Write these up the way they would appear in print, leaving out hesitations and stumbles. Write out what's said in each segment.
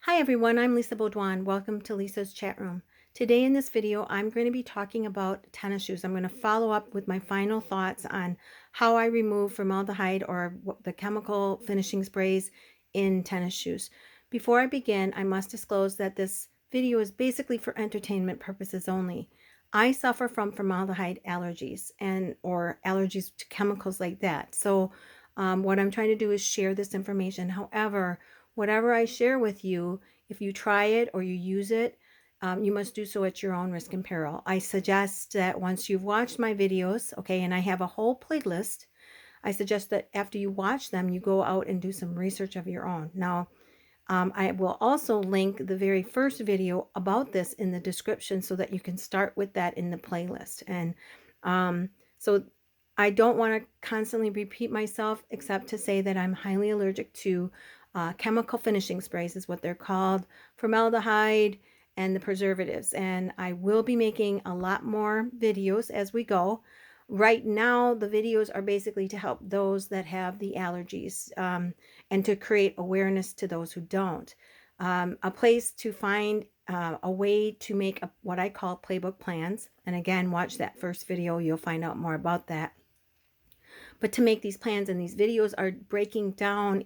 Hi everyone, I'm Lisa Baudouin. Welcome to Lisa's chat room. Today in this video, I'm going to be talking about tennis shoes. I'm going to follow up with my final thoughts on how I remove formaldehyde or the chemical finishing sprays in tennis shoes. Before I begin, I must disclose that this video is basically for entertainment purposes only. I suffer from formaldehyde allergies or allergies to chemicals like that. So what I'm trying to do is share this information. However, whatever I share with you, if you try it or you use it, you must do so at your own risk and peril. I suggest that once you've watched my videos, okay, and I have a whole playlist, I suggest that after you watch them, you go out and do some research of your own. Now, I will also link the very first video about this in the description so that you can start with that in the playlist. And so I don't want to constantly repeat myself except to say that I'm highly allergic to chemical finishing sprays is what they're called, formaldehyde, and the preservatives. And I will be making a lot more videos as we go. Right now, the videos are basically to help those that have the allergies and to create awareness to those who don't. A place to find a way to make what I call playbook plans. And again, watch that first video. You'll find out more about that. But to make these plans, and these videos are breaking down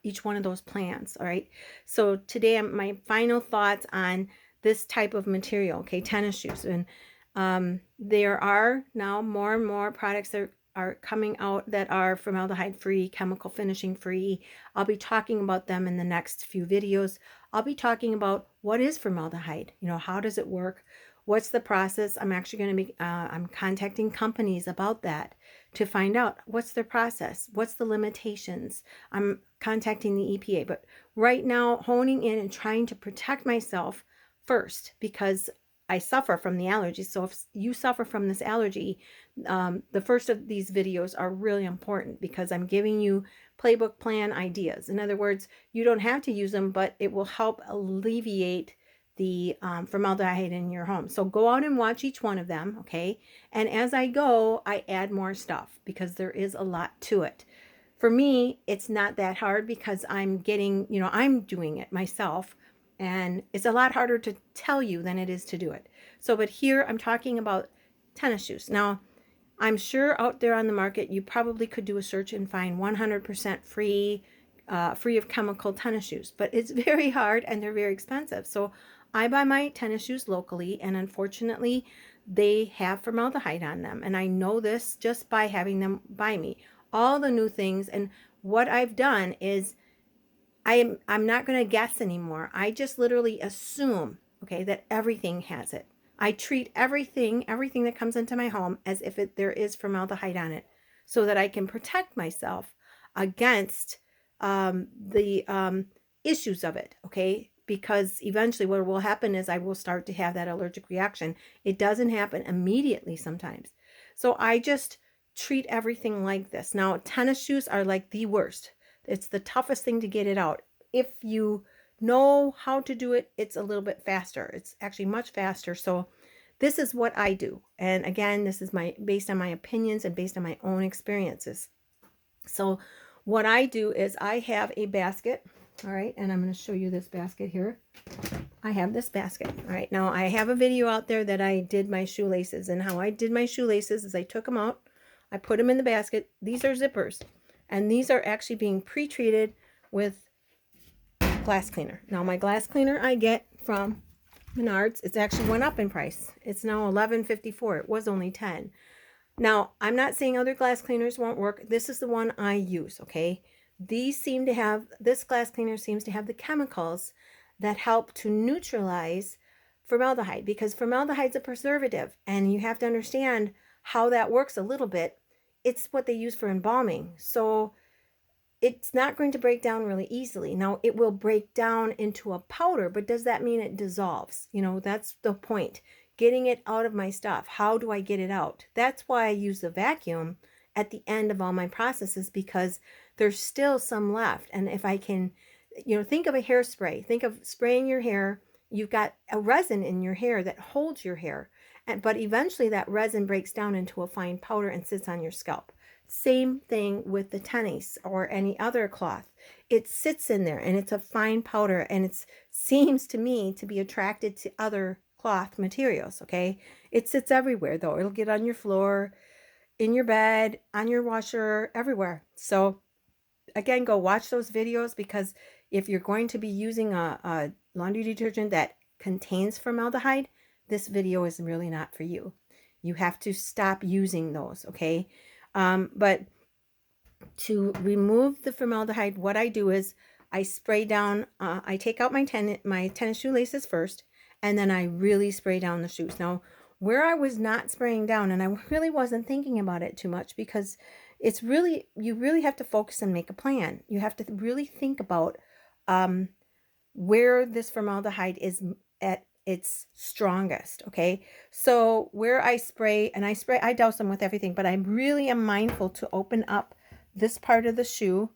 each one of those plans. All right. So today, my final thoughts on this type of material, okay, tennis shoes. And there are now more and more products that are coming out that are formaldehyde free, chemical finishing free. I'll be talking about them in the next few videos. I'll be talking about what is formaldehyde, how does it work? What's the process? I'm actually going to be, I'm contacting companies about that to find out what's their process, what's the limitations. I'm contacting the EPA, but right now honing in and trying to protect myself first because I suffer from the allergies. So if you suffer from this allergy, the first of these videos are really important because I'm giving you playbook plan ideas. In other words, you don't have to use them, but it will help alleviate the formaldehyde in your home. So go out and watch each one of them, okay? And as I go, I add more stuff because there is a lot to it. For me, it's not that hard because I'm getting, I'm doing it myself. And it's a lot harder to tell you than it is to do it. So, but here I'm talking about tennis shoes. Now, I'm sure out there on the market, you probably could do a search and find 100% free, free of chemical tennis shoes, but it's very hard and they're very expensive. So I buy my tennis shoes locally, and unfortunately, they have formaldehyde on them. And I know this just by having them by me. All the new things, and what I've done is I'm not going to guess anymore. I just literally assume, okay, that everything has it. I treat everything that comes into my home as if there is formaldehyde on it, so that I can protect myself against the issues of it, okay? Because eventually what will happen is I will start to have that allergic reaction. It doesn't happen immediately sometimes. So I just treat everything like this. Now, tennis shoes are like the worst. It's the toughest thing to get it out. If you know how to do it, it's a little bit faster. It's actually much faster. So this is what I do. And again, this is based on my opinions and based on my own experiences. So what I do is I have a basket. All right. And I'm going to show you this basket here. I have this basket. All right. Now I have a video out there that I did my shoelaces, and how I did my shoelaces is I took them out. I put them in the basket. These are zippers, and these are actually being pre-treated with glass cleaner. Now my glass cleaner I get from Menards. It's actually went up in price. It's now $11.54. It was only $10. Now, I'm not saying other glass cleaners won't work. This is the one I use, okay? This glass cleaner seems to have the chemicals that help to neutralize formaldehyde, because formaldehyde's a preservative, and you have to understand how that works a little bit. It's what they use for embalming. So it's not going to break down really easily. Now, it will break down into a powder, but does that mean it dissolves? That's the point. Getting it out of my stuff. How do I get it out? That's why I use the vacuum at the end of all my processes, because there's still some left. And if I can, think of a hairspray. Think of spraying your hair. You've got a resin in your hair that holds your hair. But eventually that resin breaks down into a fine powder and sits on your scalp. Same thing with the tennis or any other cloth. it sits in there and it's a fine powder, and it seems to me to be attracted to other cloth materials, okay? It sits everywhere though. It'll get on your floor, in your bed, on your washer, everywhere. So again, go watch those videos, because if you're going to be using a laundry detergent that contains formaldehyde, this video is really not for you. You have to stop using those, okay? But to remove the formaldehyde, what I do is I spray down, I take out my tennis shoelaces first, and then I really spray down the shoes. Now, where I was not spraying down, and I really wasn't thinking about it too much, because it's really, you really have to focus and make a plan. You have to really think about where this formaldehyde is at its strongest, okay? So where I spray, and I douse them with everything, but I really am mindful to open up this part of the shoe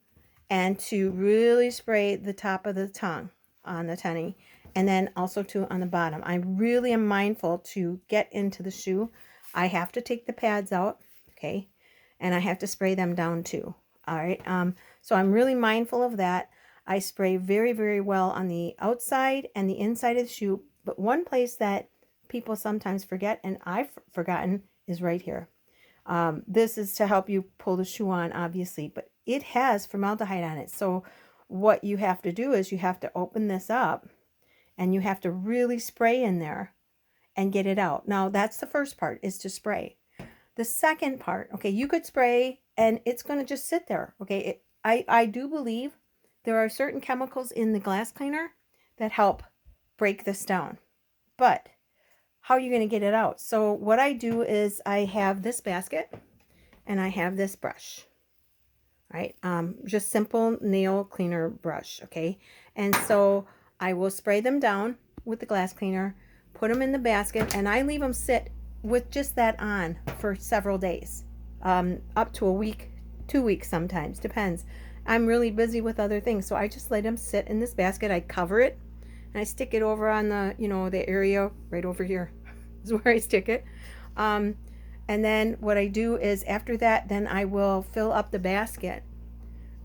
and to really spray the top of the tongue on the tenny, and then also on the bottom. I really am mindful to get into the shoe. I have to take the pads out, okay? And I have to spray them down too. All right. So I'm really mindful of that. I spray very, very well on the outside and the inside of the shoe. But one place that people sometimes forget, and I've forgotten, is right here. This is to help you pull the shoe on, obviously, but it has formaldehyde on it. So what you have to do is you have to open this up and you have to really spray in there and get it out. Now, that's the first part, is to spray. The second part, okay, you could spray and it's going to just sit there, okay? I do believe there are certain chemicals in the glass cleaner that help break this down. But how are you going to get it out? So what I do is I have this basket and I have this brush, right? Just simple nail cleaner brush, okay? And so I will spray them down with the glass cleaner, put them in the basket, and I leave them sit with just that on for several days, up to a week, 2 weeks sometimes, depends. I'm really busy with other things, so I just let them sit in this basket. I cover it and I stick it over on the, the area right over here is where I stick it. And then what I do is after that, then I will fill up the basket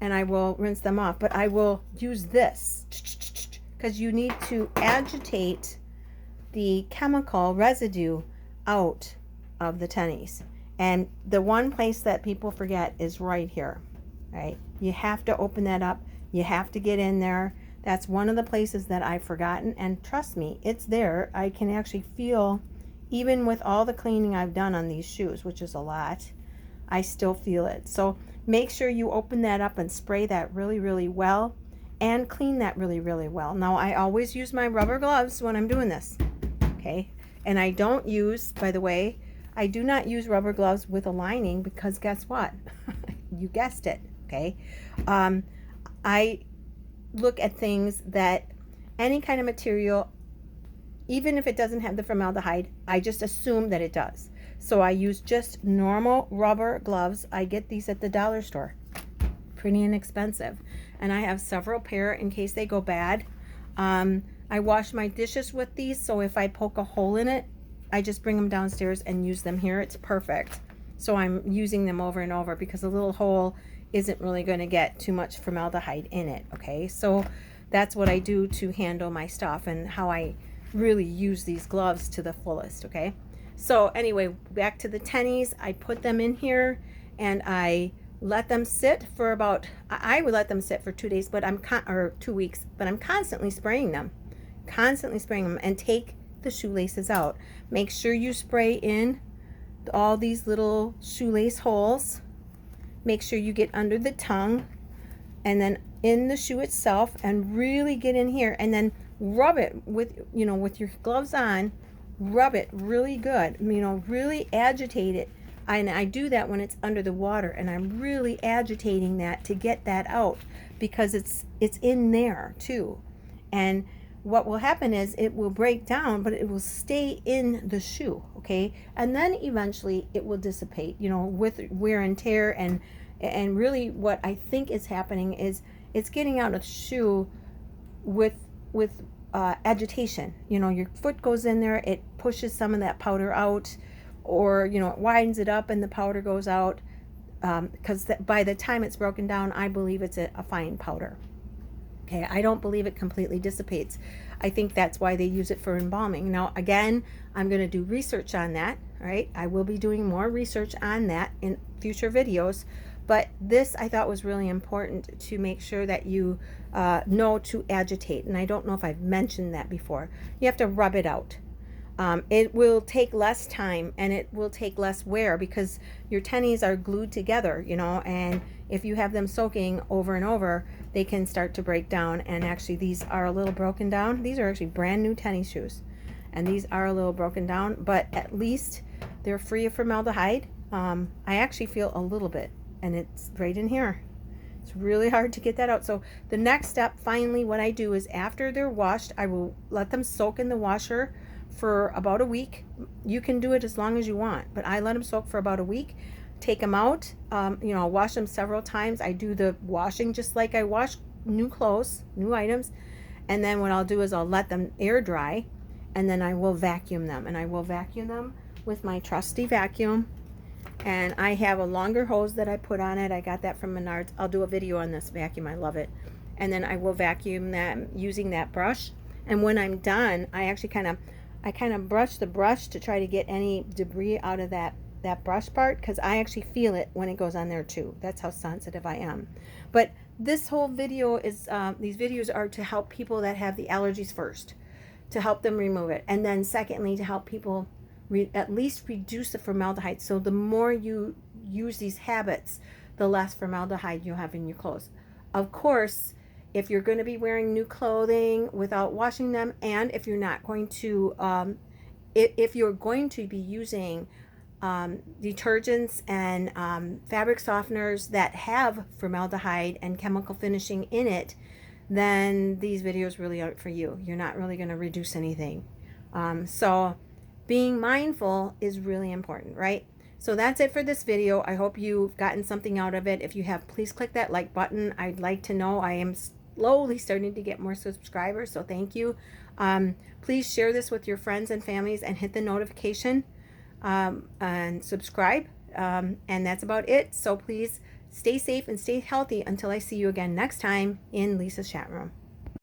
and I will rinse them off. But I will use this because you need to agitate the chemical residue out of the tennies. And the one place that people forget is right here, right? You have to open that up. You have to get in there. That's one of the places that I've forgotten. And trust me, it's there. I can actually feel, even with all the cleaning I've done on these shoes, which is a lot, I still feel it. So make sure you open that up and spray that really, really well and clean that really, really well. Now, I always use my rubber gloves when I'm doing this, okay? And I don't use, by the way, I do not use rubber gloves with a lining, because guess what? You guessed it, okay? I look at things that any kind of material, even if it doesn't have the formaldehyde, I just assume that it does. So I use just normal rubber gloves. I get these at the dollar store, pretty inexpensive. And I have several pair in case they go bad. I wash my dishes with these, so if I poke a hole in it, I just bring them downstairs and use them here. It's perfect. So I'm using them over and over because a little hole isn't really going to get too much formaldehyde in it, okay? So that's what I do to handle my stuff and how I really use these gloves to the fullest, okay? So anyway, back to the tennies. I put them in here and I let them sit for about, I would let them sit for 2 days, but or 2 weeks, but I'm constantly spraying them and take the shoelaces out. Make sure you spray in all these little shoelace holes. Make sure you get under the tongue and then in the shoe itself and really get in here and then rub it with, with your gloves on, rub it really good, really agitate it. And I do that when it's under the water, and I'm really agitating that to get that out because it's in there too. And what will happen is it will break down, but it will stay in the shoe, okay? And then eventually it will dissipate, with wear and tear. And really what I think is happening is it's getting out of the shoe with agitation. Your foot goes in there, it pushes some of that powder out, or, it widens it up and the powder goes out. Because by the time it's broken down, I believe it's a fine powder. Okay, I don't believe it completely dissipates. I think that's why they use it for embalming. Now, again, I'm going to do research on that, right? I will be doing more research on that in future videos, but this I thought was really important to make sure that you know to agitate. And I don't know if I've mentioned that before. You have to rub it out. It will take less time and it will take less wear because your tennies are glued together, you know, and if you have them soaking over and over, they can start to break down. And actually these are a little broken down. These are actually brand new tennis shoes and these are a little broken down, but at least they're free of formaldehyde. I actually feel a little bit, and it's right in here. It's really hard to get that out. So the next step, finally, what I do is after they're washed, I will let them soak in the washer for about a week. You can do it as long as you want, but I let them soak for about a week. Take them out, you know, wash them several times. I do the washing just like I wash new clothes, new items. And then what I'll do is I'll let them air dry, and then I will vacuum them. And I will vacuum them with my trusty vacuum. And I have a longer hose that I put on it. I got that from Menards. I'll do a video on this vacuum. I love it. And then I will vacuum them using that brush. And when I'm done, I actually kind of brush the brush to try to get any debris out of that brush part, because I actually feel it when it goes on there too. That's how sensitive I am. But this whole video is, these videos are to help people that have the allergies first, to help them remove it. And then secondly, to help people at least reduce the formaldehyde. So the more you use these habits, the less formaldehyde you'll have in your clothes. Of course, if you're going to be wearing new clothing without washing them, and if you're not going to, if you're going to be using detergents and fabric softeners that have formaldehyde and chemical finishing in it, then these videos really aren't for you. You're not really going to reduce anything. So being mindful is really important, right? So that's it for this video. I hope you've gotten something out of it. If you have, please click that like button. I'd like to know. I am slowly starting to get more subscribers, so thank you. Please share this with your friends and families and hit the notification and subscribe. And that's about it. So please stay safe and stay healthy until I see you again next time in Lisa's Chat Room.